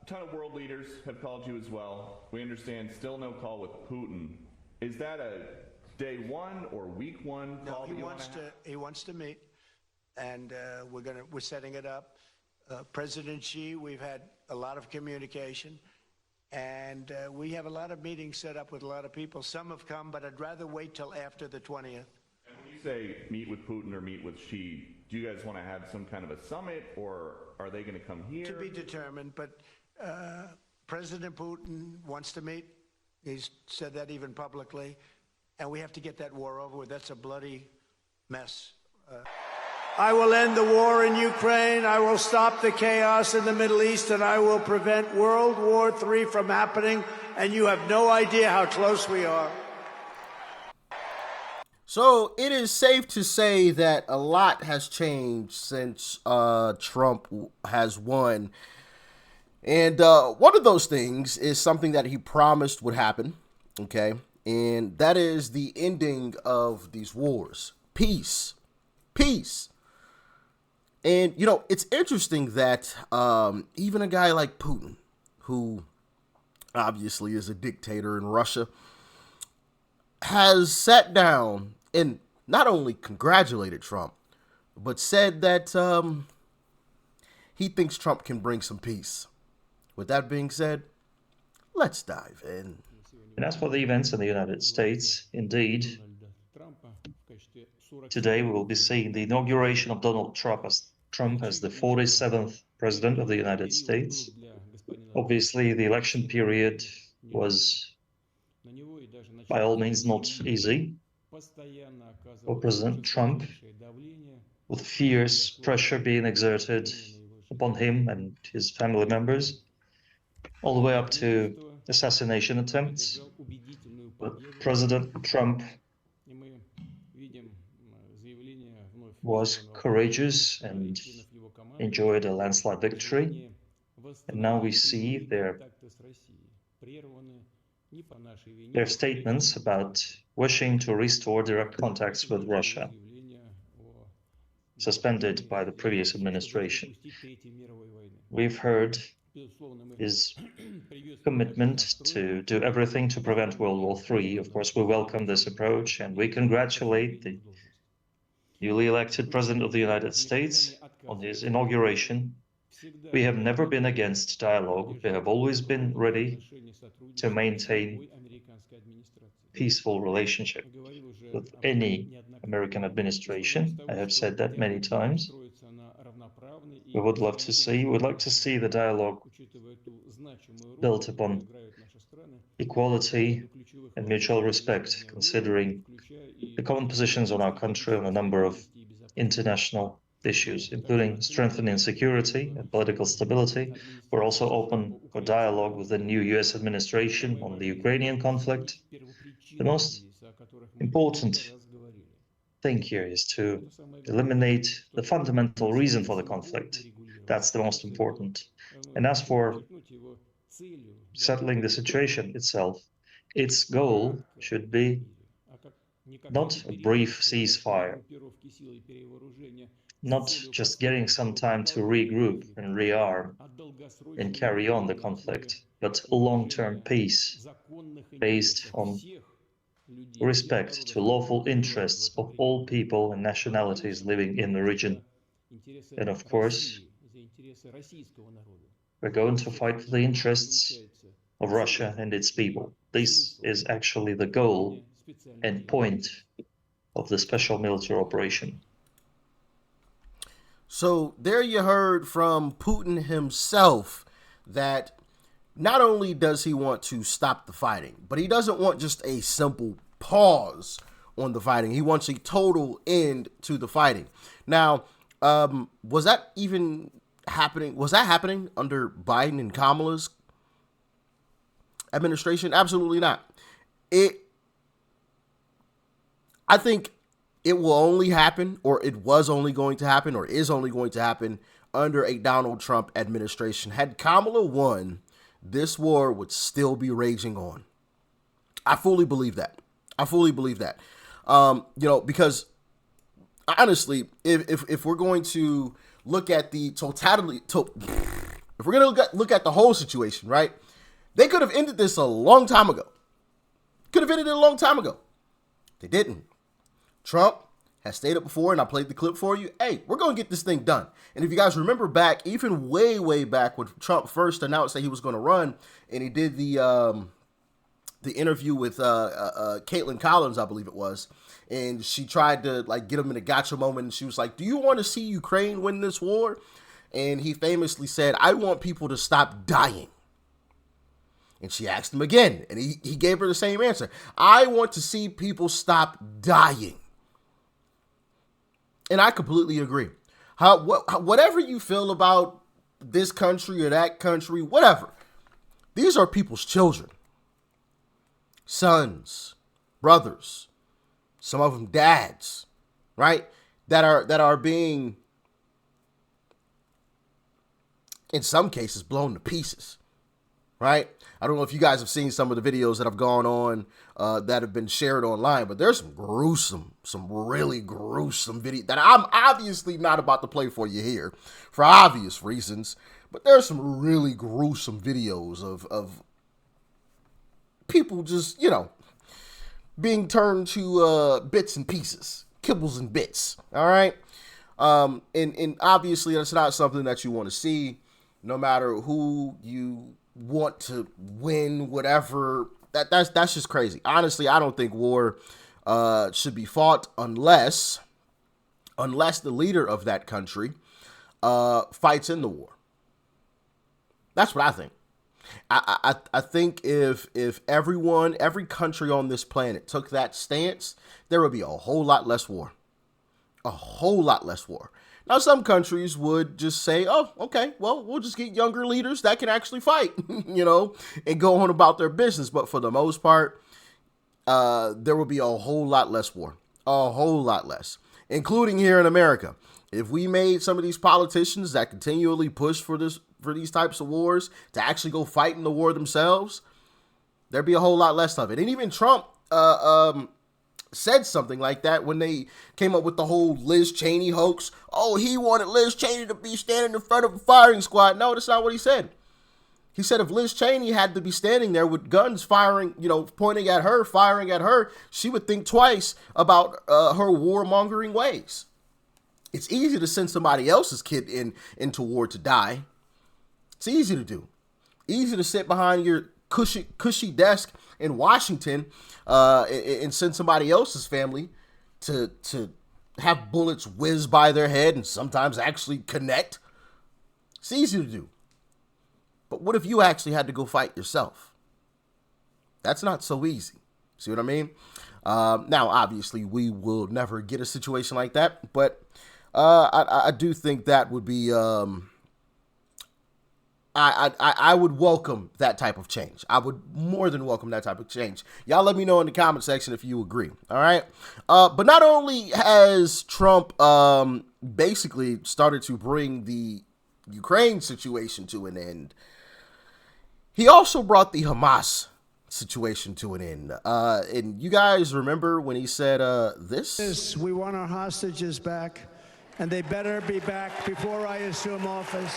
ton of world leaders have called you as well. We understand still no call with Putin. Is that a day one or week one call? No, he wants to meet, and we're setting it up. President Xi, we've had a lot of communication, and we have a lot of meetings set up with a lot of people. Some have come, but I'd rather wait till after the 20th. And when you say meet with Putin or meet with Xi, do you guys want to have some kind of a summit, or are they going to come here? To be determined, but President Putin wants to meet. He's said that even publicly, and we have to get that war over with. That's a bloody mess. I will end the war in Ukraine. I will stop the chaos in the Middle East, and I will prevent World War III from happening. And you have no idea how close we are. So it is safe to say that a lot has changed since Trump has won. And one of those things is something that he promised would happen, okay? And that is the ending of these wars. Peace. Peace. And, you know, it's interesting that even a guy like Putin, who obviously is a dictator in Russia, has sat down and not only congratulated Trump, but said that he thinks Trump can bring some peace. With that being said, let's dive in. And as for the events in the United States, indeed, today we will be seeing the inauguration of Donald Trump as the 47th president of the United States. Obviously, the election period was by all means not easy for President Trump, with fierce pressure being exerted upon him and his family members, all the way up to assassination attempts. But President Trump was courageous and enjoyed a landslide victory. And now we see their statements about wishing to restore direct contacts with Russia, suspended by the previous administration. We've heard his commitment to do everything to prevent World War III. Of course, we welcome this approach, and we congratulate the newly elected President of the United States on his inauguration. We have never been against dialogue. We have always been ready to maintain peaceful relationship with any American administration. I have said that many times. We would like to see the dialogue built upon equality and mutual respect, considering the common positions on our country on a number of international issues, including strengthening security and political stability. We're also open for dialogue with the new US administration on the Ukrainian conflict. The most important thing here is to eliminate the fundamental reason for the conflict. That's the most important. And as for settling the situation itself, its goal should be not a brief ceasefire, not just getting some time to regroup and rearm and carry on the conflict, but long-term peace based on respect to lawful interests of all people and nationalities living in the region. And of course, we're going to fight for the interests of Russia and its people. This is actually the goal and point of the special military operation. So there you heard from Putin himself that not only does he want to stop the fighting, but he doesn't want just a simple pause on the fighting. He wants a total end to the fighting. Now, was that even happening? Was that happening under Biden and Kamala's administration? Absolutely not. I think it will only happen, or it was only going to happen, or is only going to happen under a Donald Trump administration. Had Kamala won, this war would still be raging on. I fully believe that. Because honestly, if we're going to look at the if we're going to look at the whole situation, right? They could have ended this a long time ago. Could have ended it a long time ago. They didn't. Trump has stayed up before, and I played the clip for you. Hey, we're going to get this thing done. And if you guys remember back, even way, way back when Trump first announced that he was going to run, and he did the interview with Caitlin Collins, I believe it was, and she tried to like get him in a gotcha moment, and she was like, "Do you want to see Ukraine win this war?" And he famously said, "I want people to stop dying." And she asked him again, and he gave her the same answer. "I want to see people stop dying." And I completely agree. Whatever you feel about this country or that country, whatever, these are people's children, sons, brothers, some of them dads, right? That are being, in some cases, blown to pieces, right? I don't know if you guys have seen some of the videos that have gone on that have been shared online, but there's some really gruesome video that I'm obviously not about to play for you here for obvious reasons, but there's some really gruesome videos of people just, being turned to bits and pieces, kibbles and bits, all right? And obviously that's not something that you want to see, no matter who you want to win, whatever. That's just crazy. Honestly, I don't think war should be fought unless the leader of that country fights in the war. That's what I think. I think if every country on this planet took that stance, there would be a whole lot less war. A whole lot less war. Now, some countries would just say, "Oh, okay, well, we'll just get younger leaders that can actually fight," and go on about their business. But for the most part, there will be a whole lot less war. A whole lot less, including here in America. If we made some of these politicians that continually push for these types of wars to actually go fight in the war themselves, there'd be a whole lot less of it. And even Trump said something like that when they came up with the whole Liz Cheney hoax. Oh, he wanted Liz Cheney to be standing in front of a firing squad. No, that's not what he said. He said if Liz Cheney had to be standing there with guns firing, pointing at her, firing at her, she would think twice about her warmongering ways. It's easy to send somebody else's kid into war to die. It's easy to do. Easy to sit behind your cushy desk in Washington and send somebody else's family to have bullets whiz by their head and sometimes actually connect. It's easy to do. But what if you actually had to go fight yourself? That's not so easy. See what I mean? Now, obviously, we will never get a situation like that, but I do think that would be... I would welcome that type of change. I would more than welcome that type of change. Y'all let me know in the comment section if you agree. All right. But not only has Trump basically started to bring the Ukraine situation to an end, he also brought the Hamas situation to an end. And you guys remember when he said this? We want our hostages back, and they better be back before I assume office.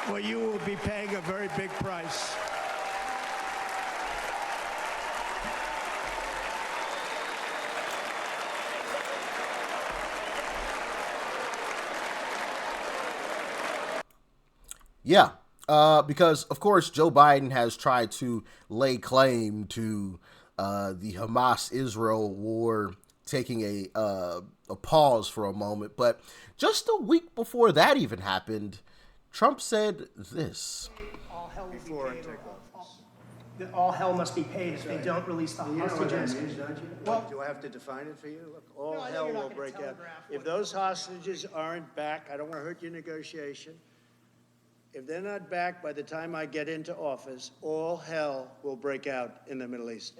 Well, you will be paying a very big price. Yeah, because, of course, Joe Biden has tried to lay claim to the Hamas-Israel war taking a pause for a moment. But just a week before that even happened, Trump said this. All hell will be paid. All hell must be paid if they don't release the hostages. Well, do I have to define it for you? Look, all hell will break out. If those hostages aren't back, I don't want to hurt your negotiation. If they're not back by the time I get into office, all hell will break out in the Middle East.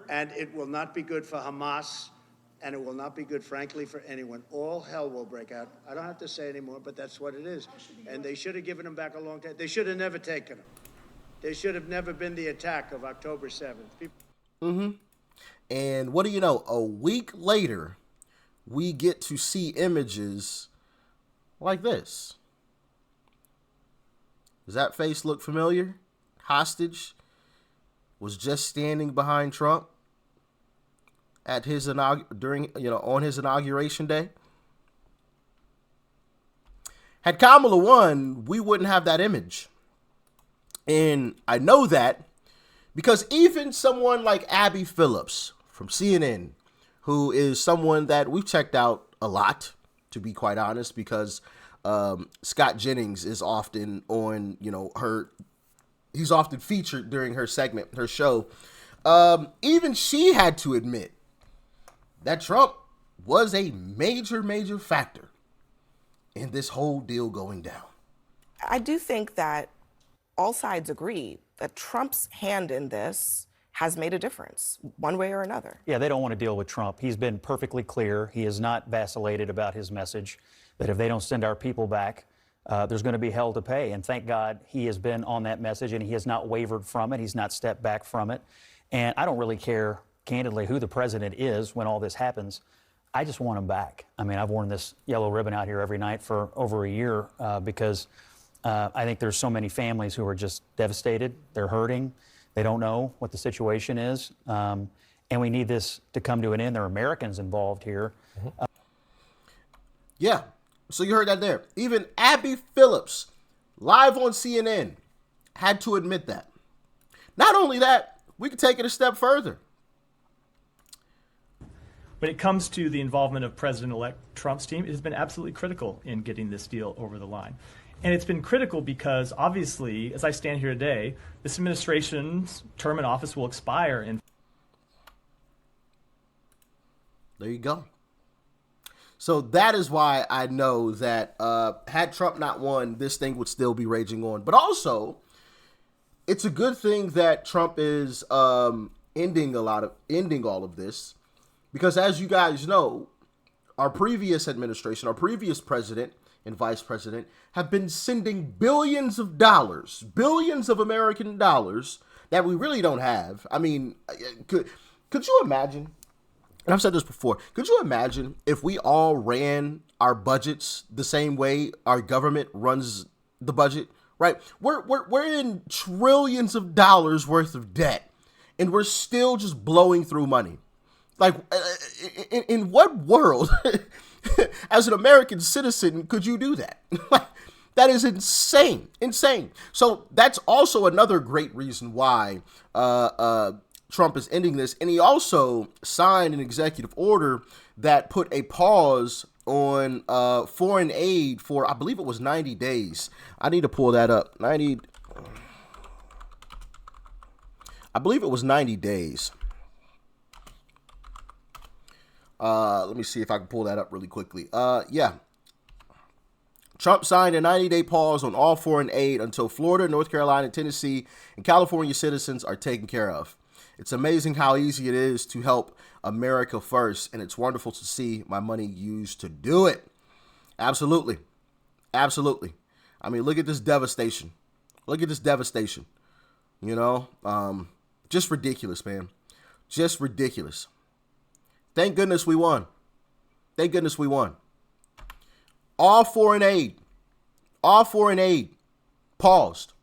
And it will not be good for Hamas, and it will not be good, frankly, for anyone. All hell will break out. I don't have to say anymore, but that's what it is. And they should have given them back a long time. They should have never taken them. They should have never been the attack of October 7th. And what do you know? A week later, we get to see images like this. Does that face look familiar? Hostage was just standing behind Trump at his on his inauguration day. Had Kamala won, we wouldn't have that image. And I know that because even someone like Abby Phillips from CNN, who is someone that we've checked out a lot, to be quite honest, because Scott Jennings is often on, he's often featured during her segment, her show. Even she had to admit that Trump was a major, major factor in this whole deal going down. I do think that all sides agree that Trump's hand in this has made a difference, one way or another. Yeah, they don't want to deal with Trump. He's been perfectly clear. He has not vacillated about his message that if they don't send our people back, there's going to be hell to pay. And thank God he has been on that message and he has not wavered from it. He's not stepped back from it. And I don't really care, candidly, who the president is when all this happens. I just want him back. I mean, I've worn this yellow ribbon out here every night for over a year because I think there's so many families who are just devastated. They're hurting. They don't know what the situation is. And we need this to come to an end. There are Americans involved here. Yeah. So you heard that there. Even Abby Phillips, live on CNN, had to admit that. Not only that, we can take it a step further. When it comes to the involvement of President-elect Trump's team, it has been absolutely critical in getting this deal over the line. And it's been critical because, obviously, as I stand here today, this administration's term in office will expire in... There you go. So that is why I know that had Trump not won, this thing would still be raging on. But also, it's a good thing that Trump is ending all of this, because as you guys know, our previous administration, our previous president and vice president have been sending billions of dollars, billions of American dollars that we really don't have. I mean, could you imagine? And I've said this before. Could you imagine if we all ran our budgets the same way our government runs the budget? Right? We're in trillions of dollars worth of debt, and we're still just blowing through money. Like, in what world, as an American citizen, could you do that? That is insane, insane. So that's also another great reason why Trump is ending this. And he also signed an executive order that put a pause on foreign aid for, I believe it was 90 days. I need to pull that up. I believe it was 90 days. Let me see if I can pull that up really quickly. Yeah. Trump signed a 90-day pause on all foreign aid until Florida, North Carolina, Tennessee, and California citizens are taken care of. It's amazing how easy it is to help America first, and it's wonderful to see my money used to do it. Absolutely. Absolutely. I mean, look at this devastation. Look at this devastation. You know, just ridiculous, man. Just ridiculous. Thank goodness we won. Thank goodness we won. All foreign aid paused.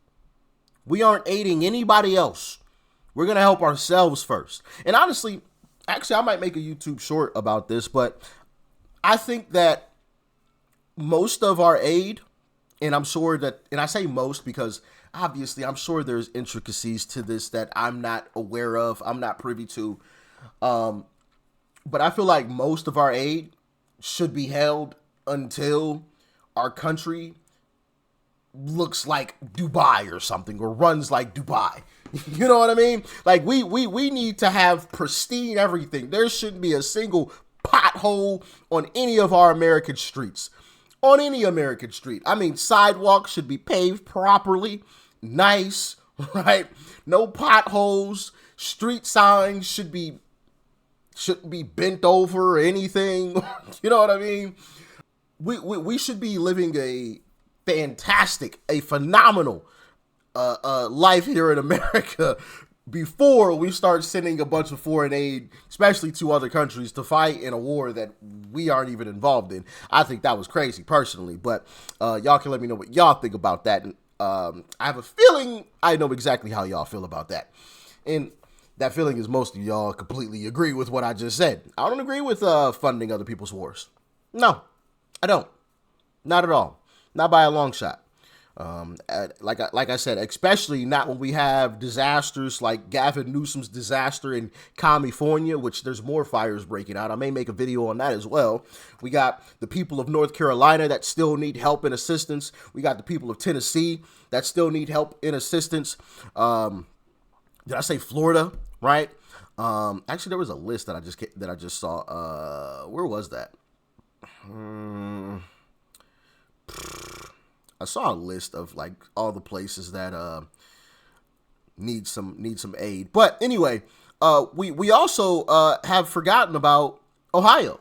We aren't aiding anybody else. We're going to help ourselves first. And honestly, actually, I might make a YouTube short about this, but I think that most of our aid, and I'm sure that, and I say most because obviously I'm sure there's intricacies to this that I'm not aware of, I'm not privy to, but I feel like most of our aid should be held until our country looks like Dubai or something, or runs like Dubai. You know what I mean? Like we need to have pristine everything. There shouldn't be a single pothole on any of our American streets. On any American street. I mean, sidewalks should be paved properly, nice, right? No potholes. Street signs shouldn't be bent over or anything. You know what I mean? We should be living a fantastic, a phenomenal life here in America before we start sending a bunch of foreign aid, especially to other countries, to fight in a war that we aren't even involved in. I think that was crazy personally, but y'all can let me know what y'all think about that I have a feeling I know exactly how y'all feel about that. And that feeling is most of y'all completely agree with what I just said. I don't agree with funding other people's wars. No, I don't. Not at all. Not by a long shot. Like I said, especially not when we have disasters like Gavin Newsom's disaster in California, which there's more fires breaking out. I may make a video on that as well. We got the people of North Carolina that still need help and assistance. We got the people of Tennessee that still need help and assistance. Did I say Florida? Right? Actually, there was a list that I just saw. Where was that? I saw a list of like all the places that need some aid. But anyway, we also have forgotten about Ohio.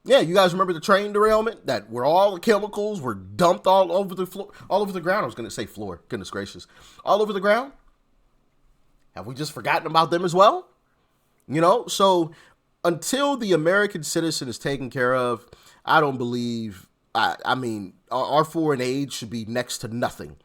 Yeah, you guys remember the train derailment that where all the chemicals were dumped all over the floor, all over the ground. I was going to say floor. Goodness gracious, all over the ground. Have we just forgotten about them as well? You know, so until the American citizen is taken care of, I don't believe. I mean, our foreign aid should be next to nothing.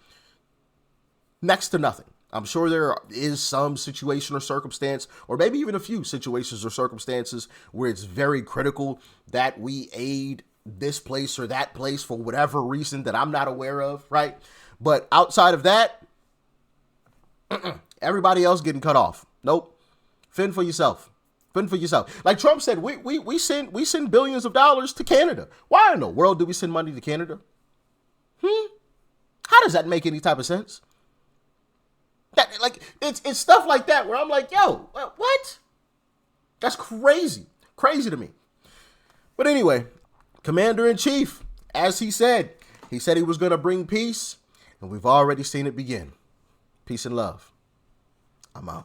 Next to nothing. I'm sure there is some situation or circumstance, or maybe even a few situations or circumstances where it's very critical that we aid this place or that place for whatever reason that I'm not aware of, right? But outside of that, everybody else getting cut off. Nope. Fend for yourself. Fend for yourself. Like Trump said, we send billions of dollars to Canada. Why in the world do we send money to Canada? How does that make any type of sense? That, like, it's stuff like that where I'm like, yo, what? That's crazy. Crazy to me. But anyway, Commander-in-Chief, as he said he was going to bring peace, and we've already seen it begin. Peace and love. I'm out.